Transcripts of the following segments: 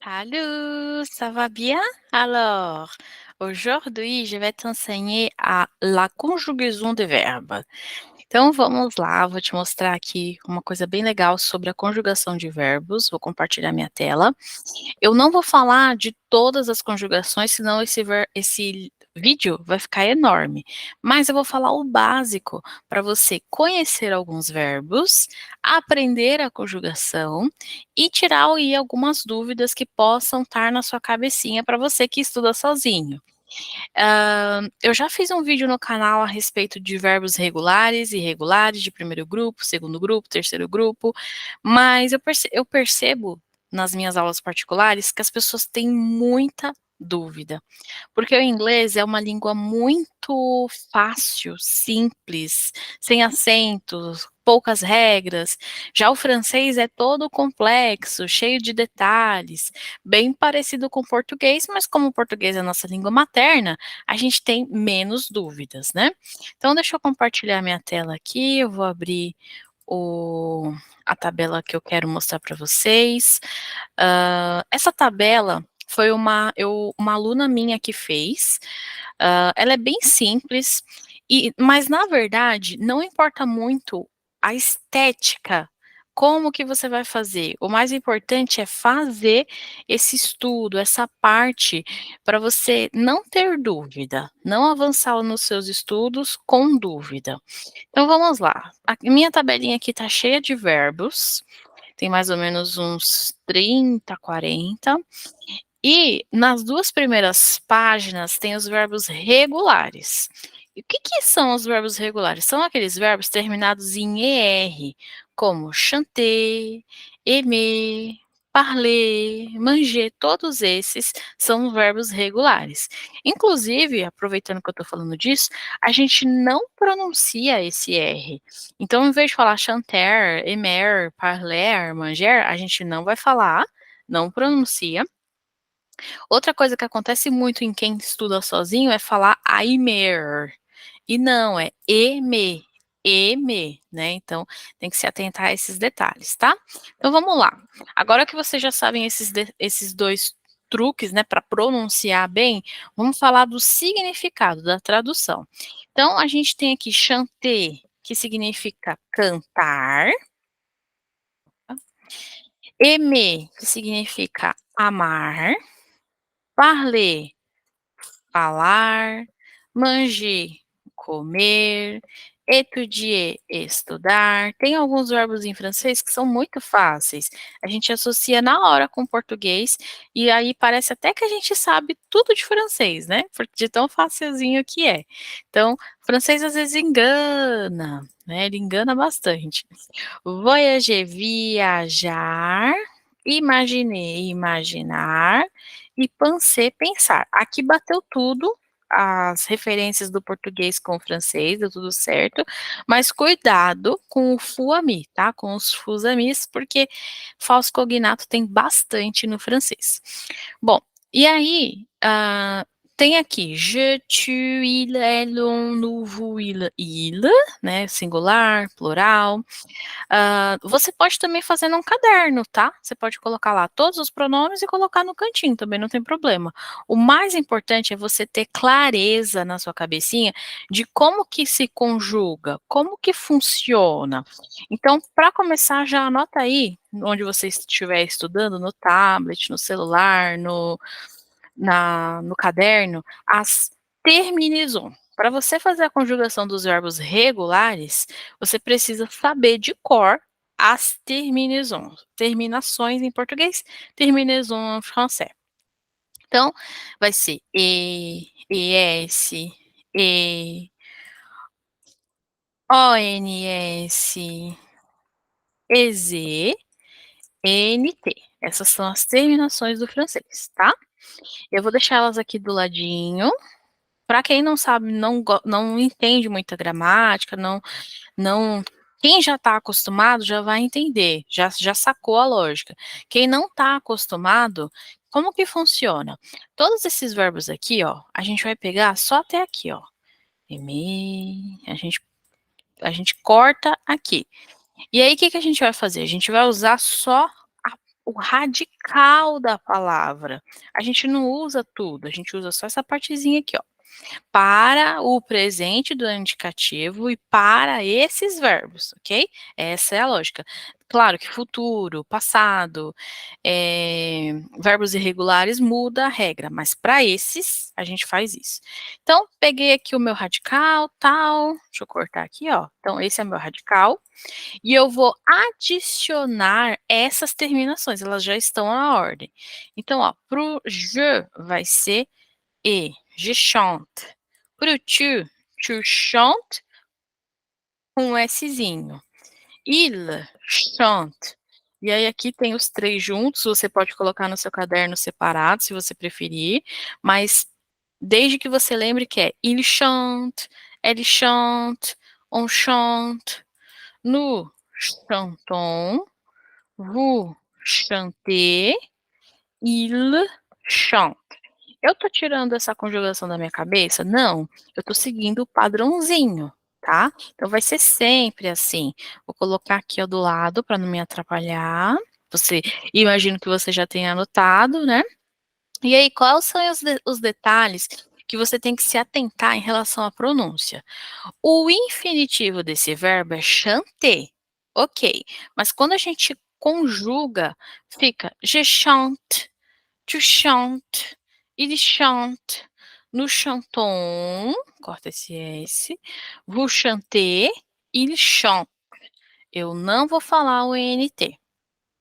Salut, ça va bien? Alors, aujourd'hui, je vais t'enseigner a la conjugaison de verbos. Então, vamos lá, vou te mostrar aqui uma coisa bem legal sobre a conjugação de verbos. Vou compartilhar minha tela. Eu não vou falar de todas as conjugações, senão esse vídeo vai ficar enorme. Mas eu vou falar o básico para você conhecer alguns verbos, aprender a conjugação e tirar aí algumas dúvidas que possam estar na sua cabecinha para você que estuda sozinho. Eu já fiz um vídeo no canal a respeito de verbos regulares e irregulares, de primeiro grupo, segundo grupo, terceiro grupo, mas eu percebo nas minhas aulas particulares que as pessoas têm muita dúvida, porque o inglês é uma língua muito fácil, simples, sem acentos, poucas regras. Já o francês é todo complexo, cheio de detalhes, bem parecido com o português, mas como o português é a nossa língua materna, a gente tem menos dúvidas, né? Então, deixa eu compartilhar minha tela aqui, eu vou abrir o, a tabela que eu quero mostrar para vocês. Essa tabela foi uma aluna minha que fez. Ela é bem simples, mas na verdade não importa muito a estética, como que você vai fazer. O mais importante é fazer esse estudo, essa parte, para você não ter dúvida, não avançar nos seus estudos com dúvida. Então vamos lá. A minha tabelinha aqui está cheia de verbos, tem mais ou menos uns 30, 40. E nas duas primeiras páginas tem os verbos regulares. E o que são os verbos regulares? São aqueles verbos terminados em ER, como chanter, aimer, parler, manger, todos esses são verbos regulares. Inclusive, aproveitando que eu estou falando disso, a gente não pronuncia esse R. Então, em vez de falar chanter, aimer, parler, manger, a gente não vai falar, não pronuncia. Outra coisa que acontece muito em quem estuda sozinho é falar aimer. E não, é né? Então, tem que se atentar a esses detalhes, tá? Então, vamos lá. Agora que vocês já sabem esses dois truques, né, para pronunciar bem, vamos falar do significado, da tradução. Então, a gente tem aqui chanter, que significa cantar, aimer, que significa amar, parler, falar, manger, comer, étudier, estudar. Tem alguns verbos em francês que são muito fáceis. A gente associa na hora com o português e aí parece até que a gente sabe tudo de francês, né? Porque de tão facilzinho que é. Então, o francês às vezes engana, né? Ele engana bastante. Voyager, viajar. Imaginer, imaginar e penser, pensar. Aqui bateu tudo, as referências do português com o francês, deu tudo certo, mas cuidado com o fuami, tá? Com os fusamis, porque falso cognato tem bastante no francês. Bom, e aí, tem aqui je, tu, il, elle, on, nous, vous, il, né? Singular, plural. Você pode também fazer num caderno, tá? Você pode colocar lá todos os pronomes e colocar no cantinho, também não tem problema. O mais importante é você ter clareza na sua cabecinha de como que se conjuga, como que funciona. Então, para começar, já anota aí, onde você estiver estudando, no tablet, no celular, no caderno, as terminaisons. Para você fazer a conjugação dos verbos regulares, você precisa saber de cor as terminaisons. Terminações em português, terminaisons em francês. Então, vai ser ES, E, ONS, EZ, NT. Essas são as terminações do francês, tá? Eu vou deixar elas aqui do ladinho. Para quem não sabe, não entende muita gramática, não quem já está acostumado já vai entender, já sacou a lógica. Quem não está acostumado, como que funciona? Todos esses verbos aqui, ó, a gente vai pegar só até aqui, ó. A gente corta aqui. E aí, o que a gente vai fazer? A gente vai usar só o radical da palavra. A gente não usa tudo, a gente usa só essa partezinha aqui, ó. Para o presente do indicativo e para esses verbos, ok? Essa é a lógica. Claro que futuro, passado, verbos irregulares muda a regra, mas para esses a gente faz isso. Então, peguei aqui o meu radical, tal, deixa eu cortar aqui, ó. Então, esse é meu radical, e eu vou adicionar essas terminações, elas já estão na ordem. Então, ó, pro je vai ser e, je chante. Pro tu chantes com um Szinho. Il chante. E aí aqui tem os três juntos, você pode colocar no seu caderno separado, se você preferir, mas desde que você lembre que é il chante, elle chante, on chante, nous chantons, vous chantez, il chante. Eu tô tirando essa conjugação da minha cabeça? Não, eu tô seguindo o padrãozinho, tá? Então vai ser sempre assim. Vou colocar aqui, ó, do lado para não me atrapalhar. Você, imagino que você já tenha anotado, né? E aí, quais são os detalhes que você tem que se atentar em relação à pronúncia? O infinitivo desse verbo é chanter, ok, mas quando a gente conjuga, fica je chante, tu chantes, il chante, nous chantons, corta esse S, vous chantez, il chante. Eu não vou falar o ENT,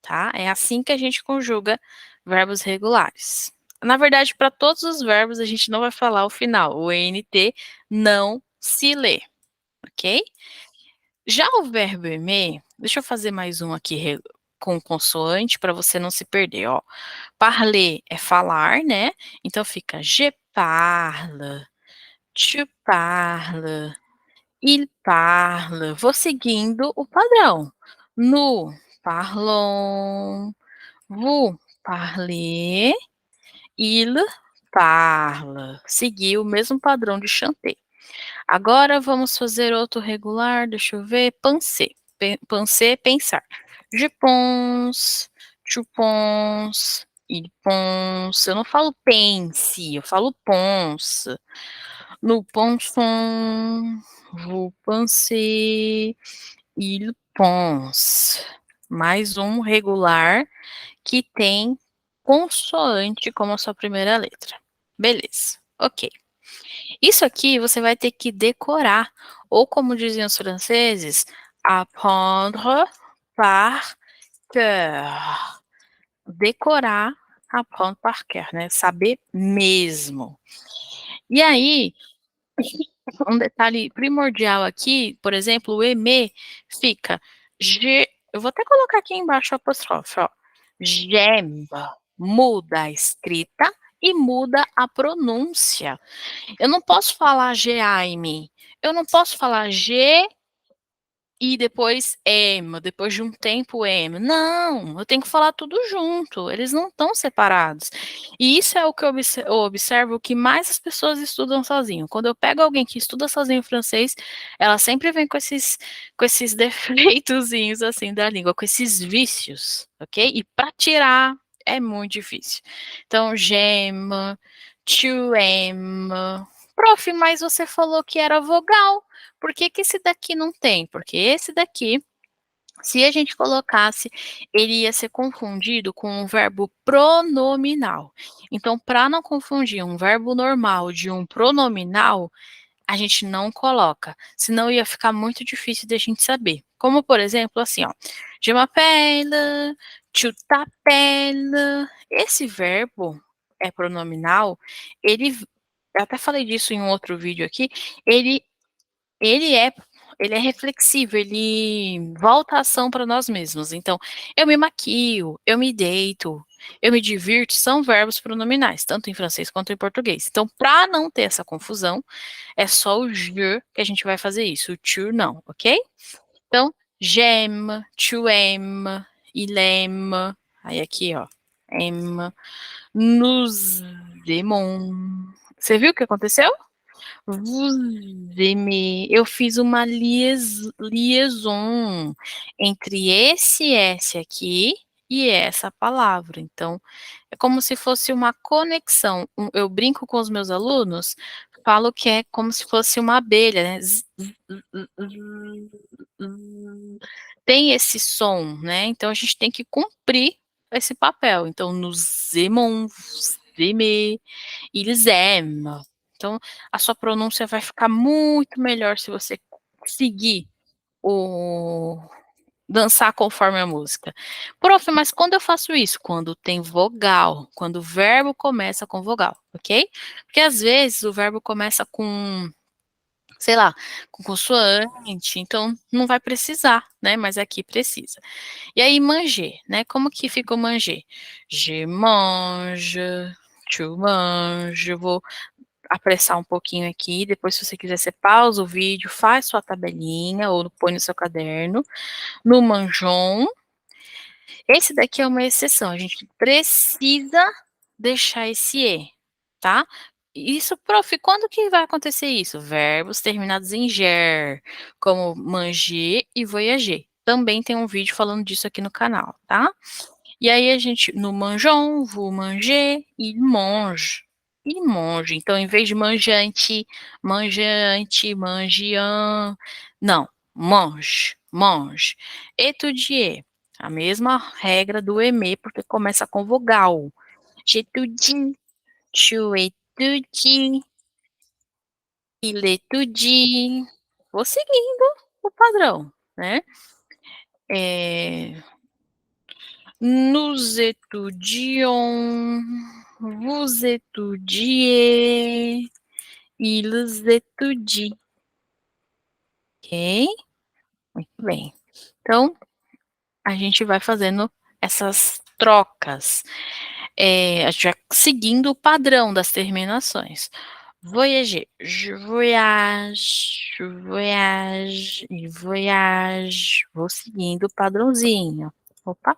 tá? É assim que a gente conjuga verbos regulares. Na verdade, para todos os verbos, a gente não vai falar o final. O ENT não se lê, ok? Já o verbo aimer, deixa eu fazer mais um aqui com consoante para você não se perder, ó. Parler é falar, né? Então fica je parle, tu parles, il parle. Vou seguindo o padrão. Nous parlons, vous parlez, il parle. Seguir o mesmo padrão de chanter. Agora vamos fazer outro regular, deixa eu ver, penser. Penser, pensar. Je pense, tu penses, il pense. Eu não falo pense, eu falo pense. Nous pensons, vous pensez, il pense. Mais um regular que tem consoante como a sua primeira letra. Beleza, ok. Isso aqui você vai ter que decorar, ou como diziam os franceses, apprendre par cœur. Decorar, apprendre par cœur, né? Saber mesmo. E aí, um detalhe primordial aqui, por exemplo, o aimer fica eu vou até colocar aqui embaixo o apóstrofe, ó. J'aime. Muda a escrita e muda a pronúncia. Eu não posso falar Geaime. Eu não posso falar G e depois M, depois de um tempo M. Não, eu tenho que falar tudo junto. Eles não estão separados. E isso é o que eu observo que mais as pessoas estudam sozinho. Quando eu pego alguém que estuda sozinho francês, ela sempre vem com esses defeitozinhos assim da língua, com esses vícios, ok? E para tirar é muito difícil. Então, j'aime, tu aimes. Prof, mas você falou que era vogal. Por que que esse daqui não tem? Porque esse daqui, se a gente colocasse, ele ia ser confundido com um verbo pronominal. Então, para não confundir um verbo normal de um pronominal, a gente não coloca, senão ia ficar muito difícil de a gente saber. Como, por exemplo, assim, ó, je m'appelle, tu t'appelles. Esse verbo é pronominal, ele, eu até falei disso em um outro vídeo aqui, ele ele é ele é reflexivo, ele volta a ação para nós mesmos. Então, eu me maquio, eu me deito, eu me divirto, são verbos pronominais, tanto em francês quanto em português. Então, para não ter essa confusão, é só o je que a gente vai fazer isso, o tu não, ok? Então, j'aime, tu aimes, il aime, aí aqui, ó, aime, nous aimons. Você viu o que aconteceu? Vous aimez. Eu fiz uma liaison entre esse S aqui que é essa palavra. Então, é como se fosse uma conexão. Eu brinco com os meus alunos, falo que é como se fosse uma abelha, né? Tem esse som, né? Então a gente tem que cumprir esse papel. Então, nos emon, zeme, ilzem. Então, a sua pronúncia vai ficar muito melhor se você seguir o dançar conforme a música. Prof, mas quando eu faço isso? Quando tem vogal, quando o verbo começa com vogal, ok? Porque às vezes o verbo começa com, sei lá, com consoante, então não vai precisar, né? Mas aqui precisa. E aí, manger, né? Como que fica o manger? Je mange, tu mange, eu vou apressar um pouquinho aqui, depois se você quiser você pausa o vídeo, faz sua tabelinha ou põe no seu caderno, no manjon. Esse daqui é uma exceção, a gente precisa deixar esse E, tá? Isso, prof, quando que vai acontecer isso? Verbos terminados em ger, como manger e voyager. Também tem um vídeo falando disso aqui no canal, tá? E aí a gente, no manjon, vous manger, il mange. Il mange. Então, em vez de manjante, manjante, mangian, não, mange, mange. Étudier, a mesma regra do eme, porque começa com vogal. J'étudie, tu étudies, il étudie. Vou seguindo o padrão, né? Nous étudions, vous étudiez, ils étudient. Ok? Muito bem. Então, a gente vai fazendo essas trocas. A gente vai seguindo o padrão das terminações. Voyager, je voyage, voyage e voyage. Vou seguindo o padrãozinho. Opa.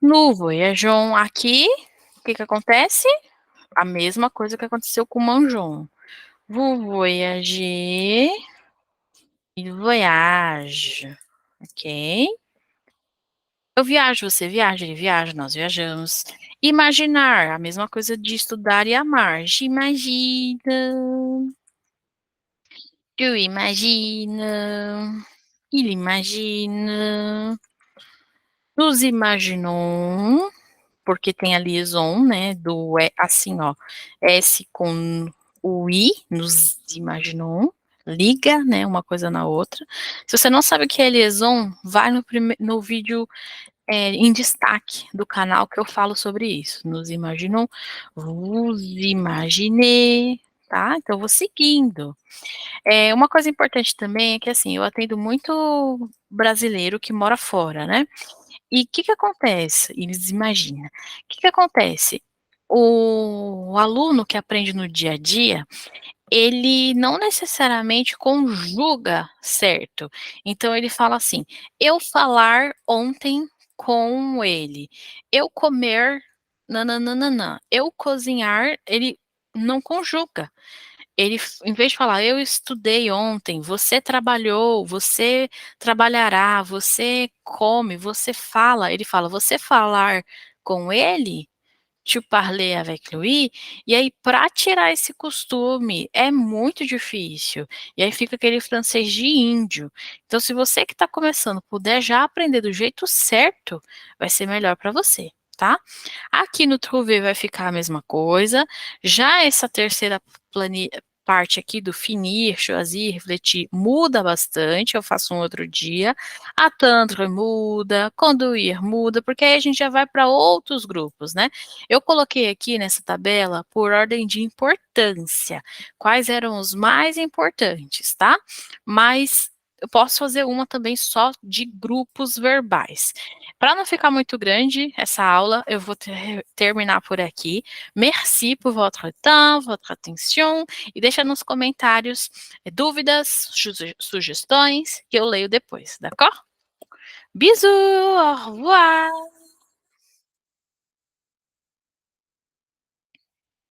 No voyageons aqui, o que acontece? A mesma coisa que aconteceu com o manjon. Vous voyagez, il voyage. Ok? Eu viajo, você viaja, ele viaja, nós viajamos. Imaginar, a mesma coisa de estudar e amar. J'imagine, tu imagines, il imagine. Nous imaginons, porque tem a liaison, né, do assim, ó, S com o I, nos imaginou, liga, né, uma coisa na outra. Se você não sabe o que é liaison, vai no vídeo em destaque do canal que eu falo sobre isso. Nos imaginou, vous imaginez, tá? Então, eu vou seguindo. Uma coisa importante também é que, assim, eu atendo muito brasileiro que mora fora, né? E o que que acontece? Eles imaginam. O que que acontece? O aluno que aprende no dia a dia, ele não necessariamente conjuga certo. Então ele fala assim: "Eu falar ontem com ele, eu comer nã eu cozinhar", ele não conjuga. Ele, em vez de falar: "Eu estudei ontem", "Você trabalhou", "Você trabalhará", "Você come", "Você fala", ele fala: "Você falar com ele", "Tu parler avec lui", e aí para tirar esse costume é muito difícil, e aí fica aquele francês de índio. Então se você que está começando puder já aprender do jeito certo, vai ser melhor para você, tá. Aqui no Trouver vai ficar a mesma coisa, já essa terceira plani parte aqui do finir, choisir, refletir, muda bastante, eu faço um outro dia. Attendre muda, conduire muda, porque aí a gente já vai para outros grupos, né. Eu coloquei aqui nessa tabela por ordem de importância, quais eram os mais importantes, tá. Mas eu posso fazer uma também só de grupos verbais. Para não ficar muito grande essa aula, eu vou terminar por aqui. Merci pour votre temps, votre attention, e deixa nos comentários dúvidas, sugestões, que eu leio depois, d'accord? Bisous, au revoir!